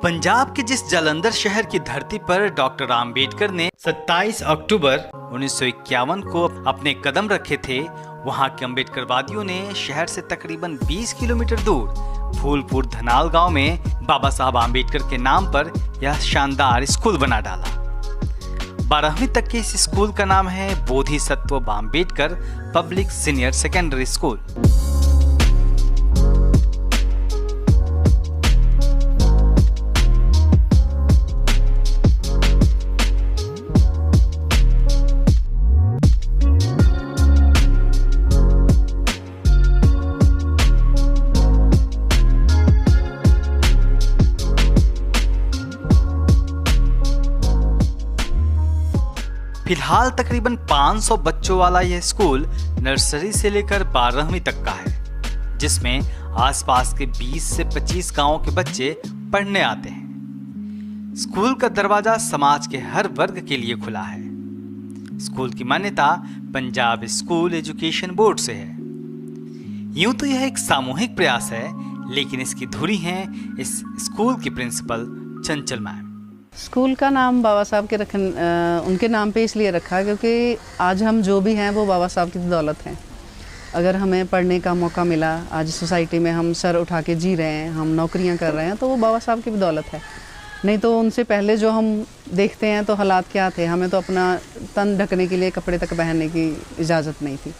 पंजाब के जिस जालंधर शहर की धरती पर डॉक्टर आम्बेडकर ने 27 अक्टूबर 1951 को अपने कदम रखे थे, वहां के अम्बेडकरवादियों ने शहर से तकरीबन 20 किलोमीटर दूर फूलपुर धनाल गांव में बाबा साहब आम्बेडकर के नाम पर यह शानदार स्कूल बना डाला। 12वीं तक के इस स्कूल का नाम है Bodhisattva Ambedkar public senior secondary school. फिलहाल तकरीबन 500 बच्चों वाला यह स्कूल नर्सरी से लेकर 12वीं तक का है, जिसमें आसपास के 20 से 25 गांवों के बच्चे पढ़ने आते हैं। स्कूल का दरवाजा समाज के हर वर्ग के लिए खुला है। स्कूल की मान्यता पंजाब स्कूल एजुकेशन बोर्ड से है। यूं तो यह एक सामूहिक प्रयास है, लेकिन इसकी धुरी हैं इस स्कूल की प्रिंसिपल चंचल मैम। स्कूल का नाम बाबा साहब के उनके नाम पे इसलिए रखा क्योंकि आज हम जो भी हैं वो बाबा साहब की बदौलत हैं। अगर हमें पढ़ने का मौका मिला, आज सोसाइटी में हम सर उठा के जी रहे हैं, हम नौकरियां कर रहे हैं, तो वो बाबा साहब की बदौलत है। नहीं तो उनसे पहले जो हम देखते हैं तो हालात क्या थे, हमें तो अपना तन ढकने के लिए कपड़े तक पहनने की इजाज़त नहीं थी।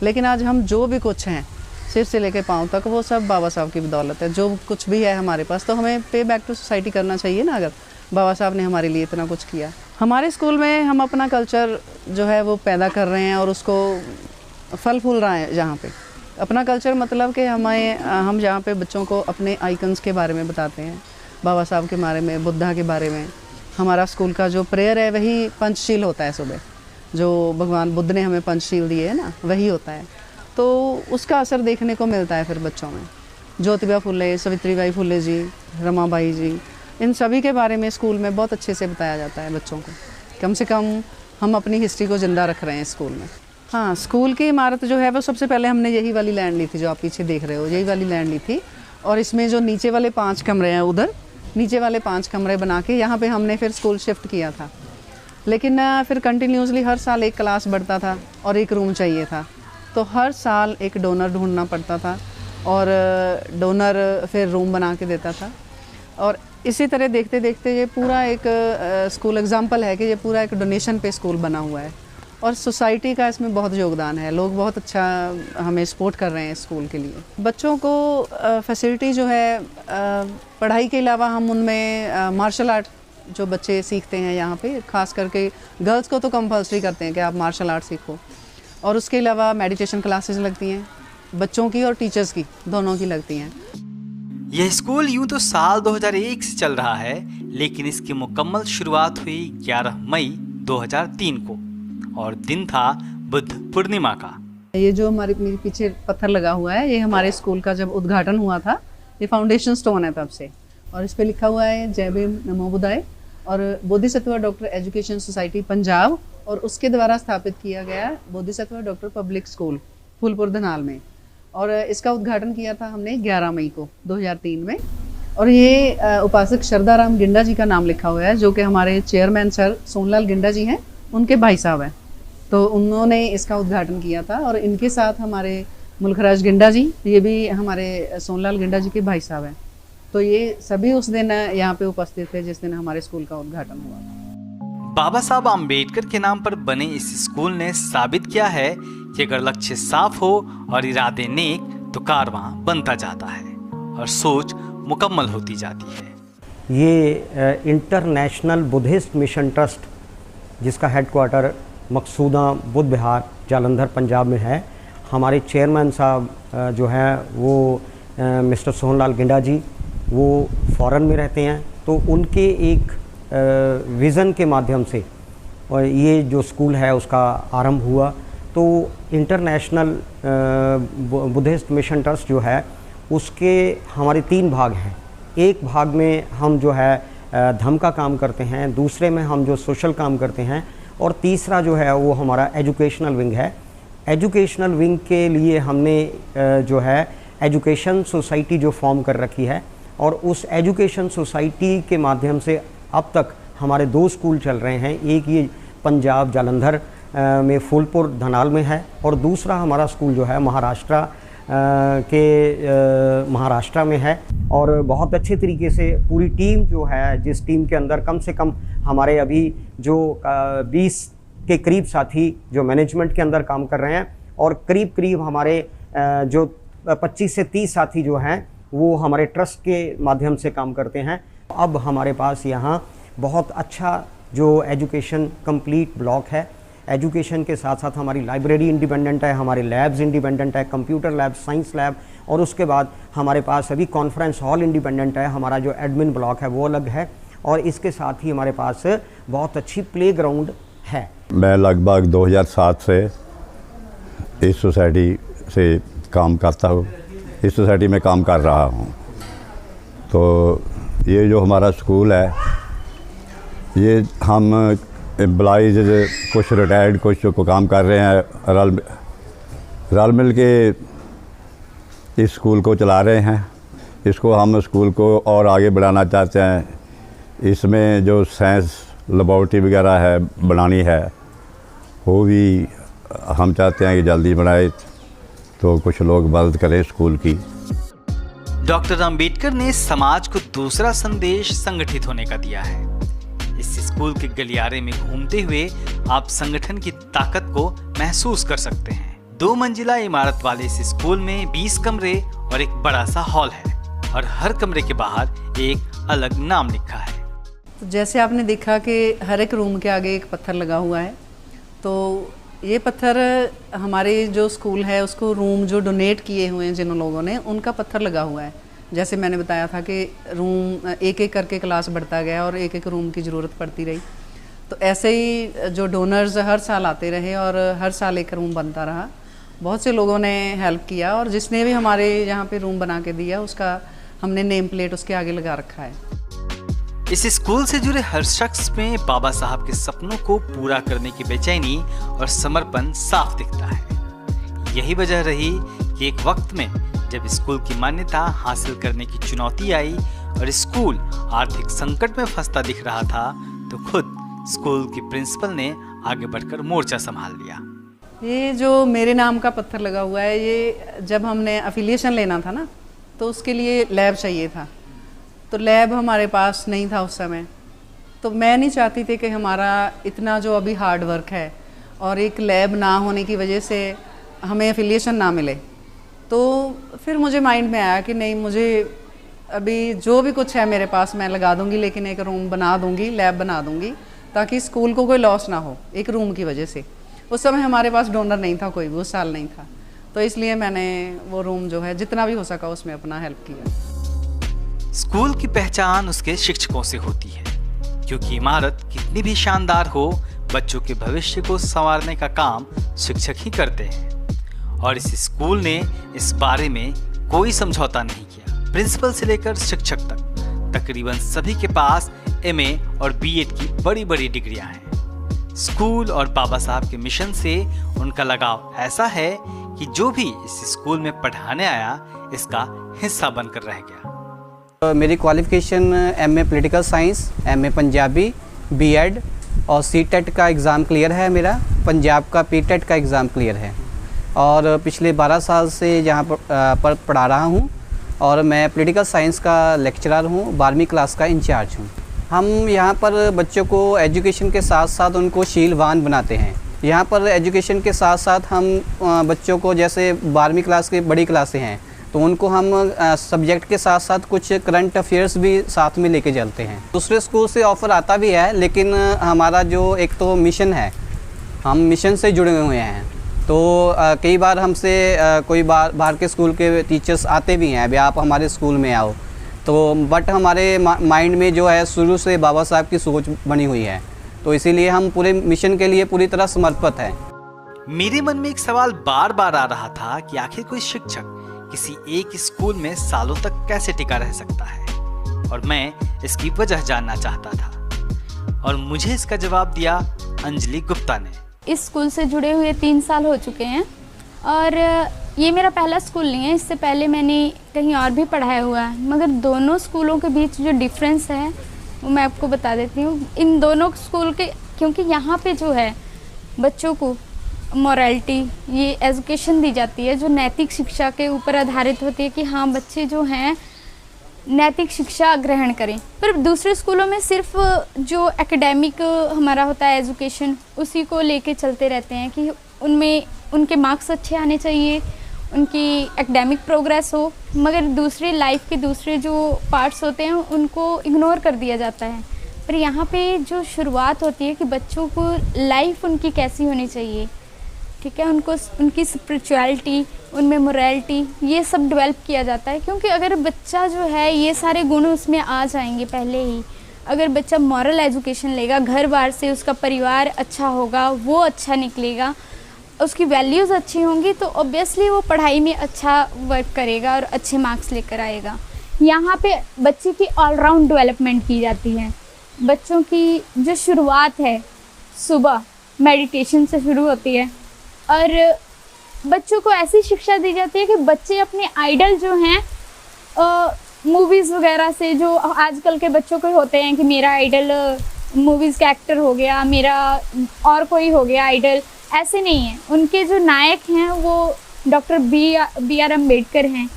लेकिन आज हम जो भी कुछ हैं, सिर से लेकर पाँव तक, वो सब बाबा साहब की बदौलत है। जो कुछ भी है हमारे पास, तो हमें पे बैक टू सोसाइटी करना चाहिए ना। अगर बाबा साहब ने हमारे लिए इतना कुछ किया, हमारे स्कूल में हम अपना कल्चर जो है वो पैदा कर रहे हैं और उसको फल फूल रहा है। जहाँ पे अपना कल्चर मतलब कि हम जहाँ पे बच्चों को अपने आइकन्स के बारे में बताते हैं, बाबा साहब के बारे में, बुद्धा के बारे में। हमारा स्कूल का जो प्रेयर है वही पंचशील होता है। सुबह जो भगवान बुद्ध ने हमें पंचशील दिए है ना, वही होता है। तो उसका असर देखने को मिलता है फिर बच्चों में। ज्योतिबा फुले, सावित्रीबाई फुले जी, रमाबाई जी, इन सभी के बारे में स्कूल में बहुत अच्छे से बताया जाता है बच्चों को। कम से कम हम अपनी हिस्ट्री को ज़िंदा रख रहे हैं स्कूल में। हाँ, स्कूल की इमारत जो है वो सबसे पहले हमने यही वाली लैंड ली थी, जो आप पीछे देख रहे हो, यही वाली लैंड ली थी। और इसमें जो नीचे वाले 5 कमरे हैं, उधर नीचे वाले 5 कमरे बना के यहाँ पे हमने फिर स्कूल शिफ्ट किया था। लेकिन फिर कंटिन्यूसली हर साल एक क्लास बढ़ता था और एक रूम चाहिए था, तो हर साल एक डोनर ढूंढना पड़ता था और डोनर फिर रूम बना के देता था। और इसी तरह देखते देखते ये पूरा एक स्कूल एग्जाम्पल है कि ये पूरा एक डोनेशन पे स्कूल बना हुआ है और सोसाइटी का इसमें बहुत योगदान है। लोग बहुत अच्छा हमें सपोर्ट कर रहे हैं स्कूल के लिए। बच्चों को फैसिलिटी जो है, पढ़ाई के अलावा हम उनमें मार्शल आर्ट जो बच्चे सीखते हैं यहाँ पे, ख़ास करके गर्ल्स को तो कंपल्सरी करते हैं कि आप मार्शल आर्ट सीखो। और उसके अलावा मेडिटेशन क्लासेस लगती हैं, बच्चों की और टीचर्स की, दोनों की लगती हैं। यह स्कूल यूं तो साल 2001 से चल रहा है, लेकिन इसकी मुकम्मल शुरुआत हुई 11 मई 2003 को और दिन था बुद्ध पूर्णिमा का। ये जो हमारे पीछे पत्थर लगा हुआ है, ये हमारे स्कूल का जब उद्घाटन हुआ था, ये फाउंडेशन स्टोन है तब से। और इस पे लिखा हुआ है जय भीम नमो बुद्धाय और Bodhisattva doctor education society Punjab, और उसके द्वारा स्थापित किया गया Bodhisattva doctor public school Phulpur Dhanal में। और इसका उद्घाटन किया था हमने 11 मई को 2003 में। और ये उपासक शरदाराम गिंडा जी का नाम लिखा हुआ है, जो कि हमारे चेयरमैन सर सोनलाल गिंडा जी हैं, उनके भाई साहब हैं। तो उन्होंने इसका उद्घाटन किया था और इनके साथ हमारे मुल्खराज गिंडा जी, ये भी हमारे सोनलाल गिंडा जी के भाई साहब हैं। तो ये सभी उस दिन यहाँ पे उपस्थित थे जिस दिन हमारे स्कूल का उद्घाटन हुआ था। बाबा साहब आम्बेडकर के नाम पर बने इस स्कूल ने साबित किया है कि अगर लक्ष्य साफ हो और इरादे नेक, तो कारवां बनता जाता है और सोच मुकम्मल होती जाती है। ये इंटरनेशनल बुद्धिस्ट मिशन ट्रस्ट, जिसका हेडक्वार्टर मकसूदा बुद्ध विहार जालंधर पंजाब में है, हमारे चेयरमैन साहब जो हैं वो मिस्टर सोहनलाल गिंडा जी, वो फॉरेन में रहते हैं। तो उनके एक विज़न के माध्यम से और ये जो स्कूल है उसका आरंभ हुआ। तो इंटरनेशनल बुद्धिस्ट मिशन ट्रस्ट जो है उसके हमारे 3 भाग हैं। एक भाग में हम जो है धर्म का काम करते हैं, दूसरे में हम जो सोशल काम करते हैं, और तीसरा जो है वो हमारा एजुकेशनल विंग है। एजुकेशनल विंग के लिए हमने जो है एजुकेशन सोसाइटी जो फॉर्म कर रखी है, और उस एजुकेशन सोसाइटी के माध्यम से अब तक हमारे 2 स्कूल चल रहे हैं। एक ये पंजाब जालंधर में फूलपुर धनाल में है और दूसरा हमारा स्कूल जो है महाराष्ट्र में है। और बहुत अच्छे तरीके से पूरी टीम जो है, जिस टीम के अंदर कम से कम हमारे अभी जो 20 के करीब साथी जो मैनेजमेंट के अंदर काम कर रहे हैं और करीब हमारे जो 25 से 30 साथी जो हैं वो हमारे ट्रस्ट के माध्यम से काम करते हैं। अब हमारे पास यहाँ बहुत अच्छा जो एजुकेशन कंप्लीट ब्लॉक है। एजुकेशन के साथ साथ हमारी लाइब्रेरी इंडिपेंडेंट है, हमारे लैब्स इंडिपेंडेंट है, कंप्यूटर लैब, साइंस लैब, और उसके बाद हमारे पास अभी कॉन्फ्रेंस हॉल इंडिपेंडेंट है। हमारा जो एडमिन ब्लॉक है वो अलग है और इसके साथ ही हमारे पास बहुत अच्छी प्ले ग्राउंड है। मैं लगभग 2007 से इस सोसाइटी से काम करता हूँ, इस सोसाइटी में काम कर रहा हूँ। तो ये जो हमारा स्कूल है, ये हम एम्प्लॉइज कुछ रिटायर्ड कुछ को काम कर रहे हैं, रल मिल के इस स्कूल को चला रहे हैं। इसको हम स्कूल को और आगे बढ़ाना चाहते हैं। इसमें जो साइंस लेबॉर्ट्री वगैरह है बनानी है, वो भी हम चाहते हैं कि जल्दी बनाए, तो कुछ लोग मदद करें स्कूल की। डॉक्टर अंबेडकर ने समाज को दूसरा संदेश संगठित होने का दिया है। इस स्कूल के गलियारे में घूमते हुए आप संगठन की ताकत को महसूस कर सकते हैं। 2 मंजिला इमारत वाले इस स्कूल में 20 कमरे और एक बड़ा सा हॉल है और हर कमरे के बाहर एक अलग नाम लिखा है। तो जैसे आपने देखा कि हर एक रूम के आगे एक पत्थर लगा हुआ है, तो ये पत्थर हमारे जो स्कूल है उसको रूम जो डोनेट किए हुए हैं जिन लोगों ने, उनका पत्थर लगा हुआ है। जैसे मैंने बताया था कि रूम एक एक करके क्लास बढ़ता गया और एक एक रूम की ज़रूरत पड़ती रही। तो ऐसे ही जो डोनर्स हर साल आते रहे और हर साल एक रूम बनता रहा। बहुत से लोगों ने हेल्प किया और जिसने भी हमारे यहाँ पे रूम बना के दिया उसका हमने नेम प्लेट उसके आगे लगा रखा है। इस स्कूल से जुड़े हर शख्स में बाबा साहब के सपनों को पूरा करने की बेचैनी और समर्पण साफ दिखता है। यही वजह रही कि एक वक्त में जब स्कूल की मान्यता हासिल करने की चुनौती आई और स्कूल आर्थिक संकट में फंसता दिख रहा था, तो खुद स्कूल की प्रिंसिपल ने आगे बढ़कर मोर्चा संभाल लिया। ये जो मेरे नाम का पत्थर लगा हुआ है, ये जब हमने अफिलिएशन लेना था ना, तो उसके लिए लैब चाहिए था। तो लैब हमारे पास नहीं था उस समय। तो मैं नहीं चाहती थी कि हमारा इतना जो अभी हार्ड वर्क है और एक लैब ना होने की वजह से हमें अफिलिएशन ना मिले। तो फिर मुझे माइंड में आया कि नहीं, मुझे अभी जो भी कुछ है मेरे पास मैं लगा दूंगी, लेकिन एक रूम बना दूंगी, लैब बना दूंगी, ताकि स्कूल को कोई लॉस ना हो एक रूम की वजह से। उस समय हमारे पास डोनर नहीं था, कोई भी उस साल नहीं था। तो इसलिए मैंने वो रूम जो है जितना भी हो सका उसमें अपना हेल्प किया। स्कूल की पहचान उसके शिक्षकों से होती है, क्योंकि इमारत कितनी भी शानदार हो, बच्चों के भविष्य को संवारने का काम शिक्षक ही करते हैं। और इस स्कूल ने इस बारे में कोई समझौता नहीं किया। प्रिंसिपल से लेकर शिक्षक तक तकरीबन सभी के पास MA और B.Ed की बड़ी बड़ी डिग्रियां हैं। स्कूल और बाबा साहब के मिशन से उनका लगाव ऐसा है कि जो भी इस स्कूल में पढ़ाने आया इसका हिस्सा बनकर रह गया। मेरी qualification MA political science, MA Punjabi, B.Ed और C.TET का एग्ज़ाम क्लियर है मेरा। पंजाब का P.TET का एग्ज़ाम क्लियर है और पिछले 12 साल से यहाँ पर पढ़ा रहा हूँ और मैं पॉलिटिकल साइंस का लेक्चरर हूँ, 12वीं क्लास का इंचार्ज हूँ। हम यहाँ पर बच्चों को एजुकेशन के साथ साथ उनको शीलवान बनाते हैं। यहाँ पर एजुकेशन के साथ साथ हम बच्चों को, जैसे 12वीं क्लास की बड़ी क्लासें हैं, तो उनको हम सब्जेक्ट के साथ साथ कुछ करंट अफेयर्स भी साथ में लेके चलते हैं। दूसरे स्कूल से ऑफ़र आता भी है, लेकिन हमारा जो एक तो मिशन है, हम मिशन से जुड़े हुए हैं। तो कई बार हमसे कोई बाहर के स्कूल के टीचर्स आते भी हैं, अभी आप हमारे स्कूल में आओ, तो बट हमारे माइंड में जो है शुरू से बाबा साहब की सोच बनी हुई है, तो इसीलिए हम पूरे मिशन के लिए पूरी तरह समर्पित हैं। मेरे मन में एक सवाल बार बार आ रहा था कि आखिर कोई शिक्षक किसी एक स्कूल में सालों तक कैसे टिका रह सकता है, और मैं इसकी वजह जानना चाहता था और मुझे इसका जवाब दिया अंजलि गुप्ता ने। इस स्कूल से जुड़े हुए 3 साल हो चुके हैं और ये मेरा पहला स्कूल नहीं है, इससे पहले मैंने कहीं और भी पढ़ाया हुआ है, मगर दोनों स्कूलों के बीच जो डिफरेंस है वो मैं आपको बता देती हूँ। इन दोनों स्कूल के, क्योंकि यहाँ पे जो है बच्चों को मॉरलिटी, ये एजुकेशन दी जाती है जो नैतिक शिक्षा के ऊपर आधारित होती है कि हाँ बच्चे जो हैं नैतिक शिक्षा ग्रहण करें। पर दूसरे स्कूलों में सिर्फ जो एकेडमिक हमारा होता है एजुकेशन, उसी को लेके चलते रहते हैं कि उनमें उनके मार्क्स अच्छे आने चाहिए, उनकी एकेडमिक प्रोग्रेस हो, मगर दूसरे लाइफ के दूसरे जो पार्ट्स होते हैं उनको इग्नोर कर दिया जाता है। पर यहाँ पे जो शुरुआत होती है कि बच्चों को लाइफ उनकी कैसी होनी चाहिए, ठीक है, उनको उनकी स्पिरिचुअलिटी, उनमें मोरालिटी, ये सब डेवलप किया जाता है। क्योंकि अगर बच्चा जो है ये सारे गुण उसमें आ जाएंगे पहले ही, अगर बच्चा मॉरल एजुकेशन लेगा, घर बार से उसका परिवार अच्छा होगा, वो अच्छा निकलेगा, उसकी वैल्यूज़ अच्छी होंगी, तो ऑब्वियसली वो पढ़ाई में अच्छा वर्क करेगा और अच्छे मार्क्स लेकर आएगा। यहाँ पे बच्चे की ऑलराउंड डेवलपमेंट की जाती है। बच्चों की जो शुरुआत है सुबह मेडिटेशन से शुरू होती है और बच्चों को ऐसी शिक्षा दी जाती है कि बच्चे अपने आइडल जो हैं मूवीज़ वगैरह से, जो आजकल के बच्चों को होते हैं कि मेरा आइडल मूवीज़ का एक्टर हो गया, मेरा और कोई हो गया आइडल, ऐसे नहीं है। उनके जो नायक हैं वो डॉक्टर बी आर अम्बेडकर हैं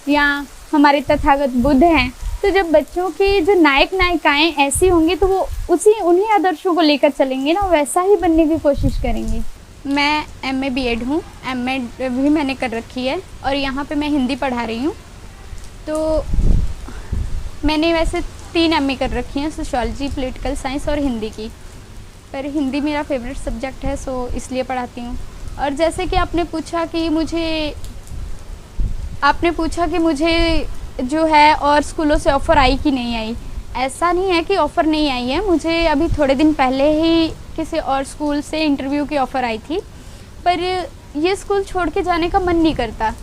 या हमारे तथागत बुद्ध हैं। तो जब बच्चों की जो नायक नायिकाएं ऐसी होंगी तो वो उन्हीं आदर्शों को लेकर चलेंगे ना, वैसा ही बनने की कोशिश करेंगे। मैं MA B.Ed हूँ, MA भी मैंने कर रखी है और यहाँ पे मैं हिंदी पढ़ा रही हूँ। तो मैंने वैसे 3 MA कर रखी हैं, सोशियोलॉजी, पॉलिटिकल साइंस और हिंदी की, पर हिंदी मेरा फेवरेट सब्जेक्ट है, सो इसलिए पढ़ाती हूँ। और जैसे कि आपने पूछा कि मुझे जो है और स्कूलों से ऑफ़र आई कि नहीं आई, ऐसा नहीं है कि ऑफ़र नहीं आई है। मुझे अभी थोड़े दिन पहले ही किसी और स्कूल से इंटरव्यू की ऑफ़र आई थी, पर ये स्कूल छोड़ के जाने का मन नहीं करता।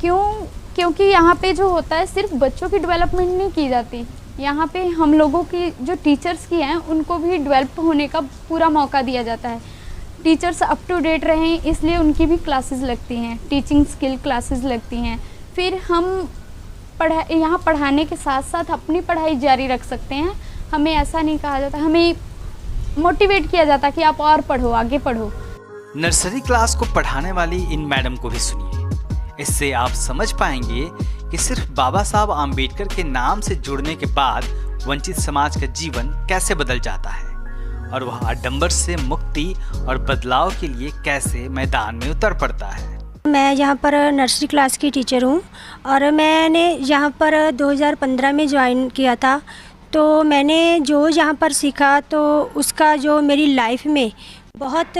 क्योंकि यहाँ पे जो होता है सिर्फ बच्चों की डेवलपमेंट नहीं की जाती, यहाँ पे हम लोगों की जो टीचर्स की हैं उनको भी डेवलप होने का पूरा मौका दिया जाता है। टीचर्स अप टू डेट रहें इसलिए उनकी भी क्लासेस लगती हैं, टीचिंग स्किल क्लासेस लगती हैं। फिर हम यहाँ पढ़ाने के साथ साथ अपनी पढ़ाई जारी रख सकते हैं। हमें ऐसा नहीं कहा जाता, हमें मोटिवेट किया जाता कि आप और पढ़ो, आगे पढ़ो। नर्सरी क्लास को पढ़ाने वाली इन मैडम को भी सुनिए। इससे आप समझ पाएंगे कि सिर्फ बाबा साहब आम्बेडकर के नाम से जुड़ने के बाद वंचित समाज का जीवन कैसे बदल जाता है और वह आडंबर से मुक्ति और बदलाव के लिए कैसे मैदान में उतर पड़ता है। मैं यहाँ पर नर्सरी क्लास की टीचर हूँ और मैंने यहाँ पर 2015 में ज्वाइन किया था। तो मैंने जो यहाँ पर सीखा तो उसका जो मेरी लाइफ में बहुत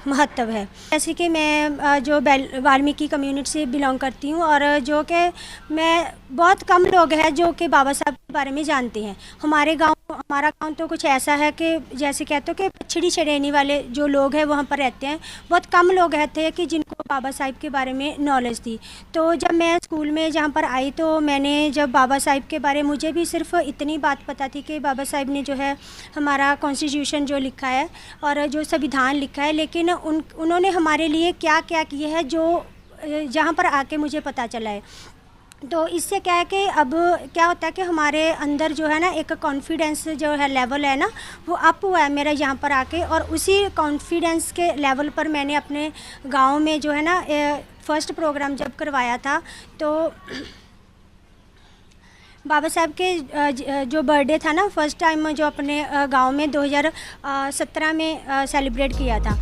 महत्व है। जैसे कि मैं जो वाल्मीकि कम्युनिटी से बिलोंग करती हूँ और जो कि मैं बहुत कम लोग हैं जो कि बाबा साहब के बारे में जानते हैं। हमारा गांव तो कुछ ऐसा है कि जैसे कहते हो कि पछड़ी श्रेणी वाले जो लोग हैं वहाँ पर रहते हैं। बहुत कम लोग रहते हैं कि जिनको बाबा साहब के बारे में नॉलेज थी। तो जब मैं स्कूल में जहाँ पर आई तो मैंने जब बाबा साहब के बारे में मुझे भी सिर्फ इतनी बात पता थी कि बाबा साहब ने जो है हमारा कॉन्स्टिट्यूशन जो लिखा है और जो संविधान लिखा है, लेकिन उन्होंने हमारे लिए क्या क्या किए हैं जो जहाँ पर आके मुझे पता चला है। तो इससे क्या है कि अब क्या होता है कि हमारे अंदर जो है ना एक कॉन्फिडेंस जो है लेवल है ना वो अप हुआ है मेरा यहाँ पर आके, और उसी कॉन्फिडेंस के लेवल पर मैंने अपने गांव में जो है ना फर्स्ट प्रोग्राम जब करवाया था तो बाबा साहब के जो बर्थडे था ना फर्स्ट टाइम जो अपने गांव में 2017 में सेलिब्रेट किया था।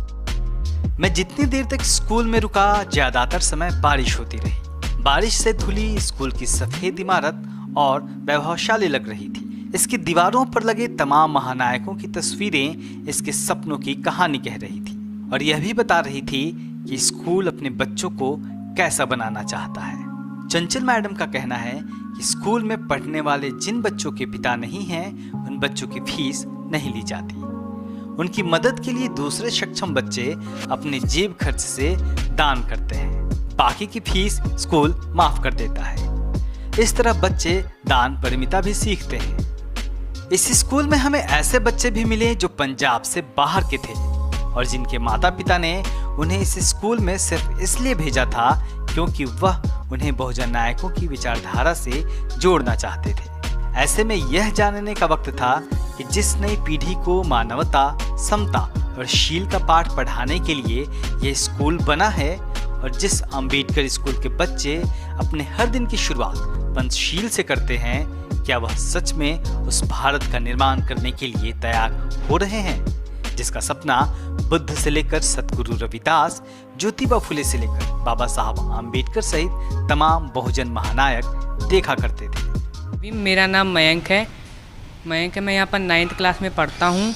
मैं जितनी देर तक स्कूल में रुका ज्यादातर समय बारिश होती रही। बारिश से धुली स्कूल की सफेद इमारत और वैभवशाली लग रही थी। इसकी दीवारों पर लगे तमाम महानायकों की तस्वीरें इसके सपनों की कहानी कह रही थी और यह भी बता रही थी कि स्कूल अपने बच्चों को कैसा बनाना चाहता है। चंचल मैडम का कहना है कि स्कूल में पढ़ने वाले जिन बच्चों के पिता नहीं हैं उन बच्चों की फीस नहीं ली जाती। उनकी मदद के लिए दूसरे सक्षम बच्चे अपने जेब खर्च से दान करते हैं, बाकी की फीस स्कूल माफ कर देता है। इस तरह बच्चे दान परिमिता भी सीखते हैं। इस स्कूल में हमें ऐसे बच्चे भी मिले जो पंजाब से बाहर के थे और जिनके माता पिता ने उन्हें इस स्कूल में सिर्फ इसलिए भेजा था क्योंकि वह उन्हें बहुजन नायकों की विचारधारा से जोड़ना चाहते थे। ऐसे में यह जानने का वक्त था कि जिस नई पीढ़ी को मानवता, समता और शील का पाठ पढ़ाने के लिए यह स्कूल बना है और जिस अंबेडकर स्कूल के बच्चे अपने हर दिन की शुरुआत पंचशील से करते हैं, क्या वह सच में उस भारत का निर्माण करने के लिए तैयार हो रहे हैं जिसका सपना बुद्ध से लेकर सतगुरु रविदास, ज्योतिबा फुले से लेकर बाबा साहब आम्बेडकर सहित तमाम बहुजन महानायक देखा करते थे। मेरा नाम मयंक है। मैं यहाँ पर 9th क्लास में पढ़ता हूँ।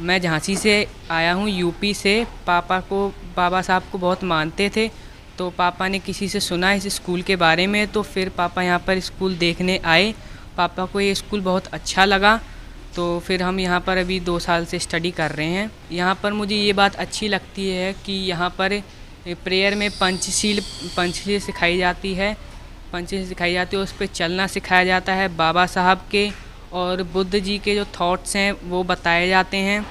मैं झांसी से आया हूँ, यूपी से। पापा को, बाबा साहब को बहुत मानते थे, तो पापा ने किसी से सुना इस स्कूल के बारे में, तो फिर पापा यहाँ पर स्कूल देखने आए। पापा को ये स्कूल बहुत अच्छा लगा, तो फिर हम यहाँ पर अभी 2 साल से स्टडी कर रहे हैं। यहाँ पर मुझे ये बात अच्छी लगती है कि यहाँ पर प्रेयर में पंचशील सिखाई जाती है। पंचशील सिखाई जाती है, उस पर चलना सिखाया जाता है। बाबा साहब के और बुद्ध जी के जो थॉट्स हैं वो बताए जाते हैं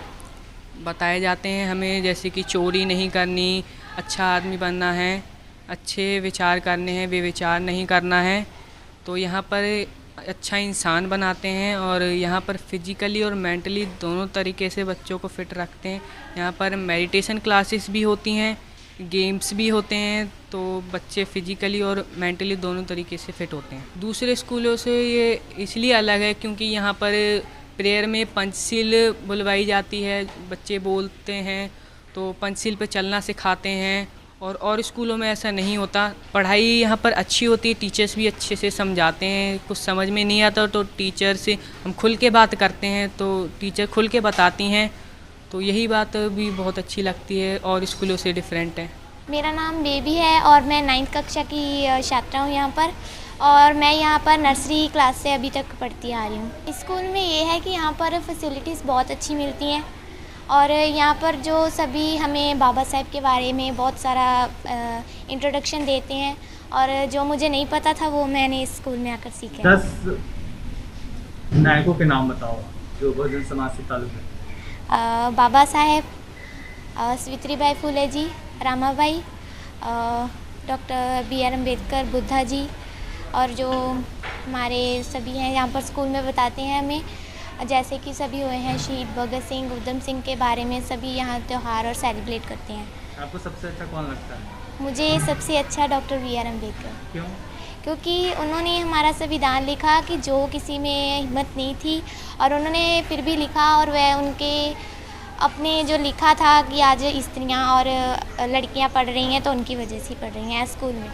हमें, जैसे कि चोरी नहीं करनी, अच्छा आदमी बनना है, अच्छे विचार करने हैं, बेविचार नहीं करना है। तो यहाँ पर अच्छा इंसान बनाते हैं और यहाँ पर फिजिकली और मेंटली दोनों तरीके से बच्चों को फिट रखते हैं। यहाँ पर मेडिटेशन क्लासेस भी होती हैं, गेम्स भी होते हैं, तो बच्चे फिजिकली और मेंटली दोनों तरीके से फिट होते हैं। दूसरे स्कूलों से ये इसलिए अलग है क्योंकि यहाँ पर प्रेयर में पंचशील बुलवाई जाती है, बच्चे बोलते हैं, तो पंचशील पे चलना सिखाते हैं। और स्कूलों में ऐसा नहीं होता। पढ़ाई यहाँ पर अच्छी होती है, टीचर्स भी अच्छे से समझाते हैं। कुछ समझ में नहीं आता तो टीचर से हम खुल के बात करते हैं, तो टीचर खुल के बताती हैं, तो यही बात भी बहुत अच्छी लगती है और स्कूलों से डिफरेंट है। मेरा नाम बेबी है और मैं 9th कक्षा की छात्रा हूँ यहाँ पर, और मैं यहाँ पर नर्सरी क्लास से अभी तक पढ़ती आ रही हूँ। स्कूल में ये है कि यहाँ पर फैसिलिटीज़ बहुत अच्छी मिलती हैं और यहाँ पर जो सभी हमें बाबा साहब के बारे में बहुत सारा इंट्रोडक्शन देते हैं और जो मुझे नहीं पता था वो मैंने इस स्कूल में आकर सीखा। 10 नायकों के नाम बताओ जो बहुजन समाज से ताल्लुक़ है। बाबा साहेब, सावित्रीबाई फुले जी, रामाबाई, डॉक्टर BR अम्बेडकर, बुद्धा जी, और जो हमारे सभी हैं यहाँ पर स्कूल में बताते हैं हमें, जैसे कि सभी हुए हैं शहीद भगत सिंह, उधम सिंह के बारे में सभी यहाँ त्यौहार और सेलिब्रेट करते हैं। आपको सबसे अच्छा कौन लगता है? मुझे सबसे अच्छा डॉक्टर BR अम्बेडकर। क्यों? क्योंकि उन्होंने हमारा संविधान लिखा कि जो किसी में हिम्मत नहीं थी और उन्होंने फिर भी लिखा, और वह उनके अपने जो लिखा था कि आज स्त्रियां और लड़कियां पढ़ रही हैं तो उनकी वजह से पढ़ रही हैं स्कूल में।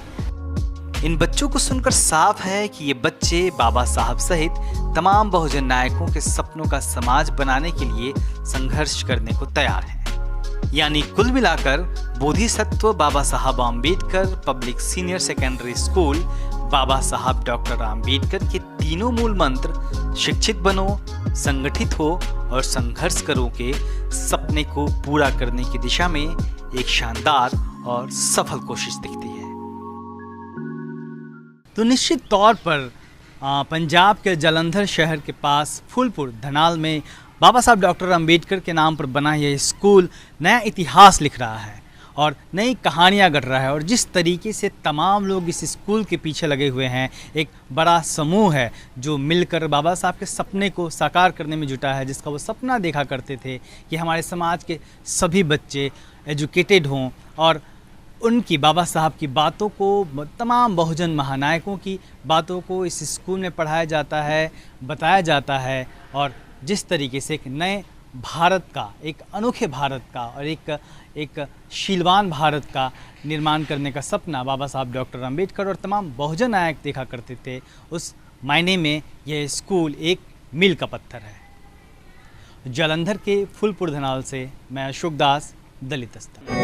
इन बच्चों को सुनकर साफ है कि ये बच्चे बाबा साहब सहित तमाम बहुजन नायकों के सपनों का समाज बनाने के लिए संघर्ष करने को तैयार हैं। यानी कुल मिलाकर Bodhisattva Baba Saheb Ambedkar public senior secondary school Baba Saheb doctor Ambedkar के तीनों मूल मंत्र शिक्षित बनो, संगठित हो और संघर्ष करो के सपने को पूरा करने की दिशा में एक शानदार और सफल कोशिश दिखती है। तो निश्चित तौर पर पंजाब के जालंधर शहर के पास फूलपुर धनाल में बाबा साहब डॉक्टर अंबेडकर के नाम पर बना यह स्कूल नया इतिहास लिख रहा है और नई कहानियां गढ़ रहा है। और जिस तरीके से तमाम लोग इस स्कूल के पीछे लगे हुए हैं, एक बड़ा समूह है जो मिलकर बाबा साहब के सपने को साकार करने में जुटा है, जिसका वो सपना देखा करते थे कि हमारे समाज के सभी बच्चे एजुकेटेड हों और उनकी बाबा साहब की बातों को, तमाम बहुजन महानायकों की बातों को इस स्कूल में पढ़ाया जाता है, बताया जाता है। और जिस तरीके से एक नए भारत का, एक अनोखे भारत का और एक शीलवान भारत का निर्माण करने का सपना बाबा साहब डॉक्टर अंबेडकर और तमाम बहुजन नायक देखा करते थे, उस मायने में यह स्कूल एक मील का पत्थर है। जालंधर के फूलपुर धनाल से मैं अशोक दास, दलित दस्तक।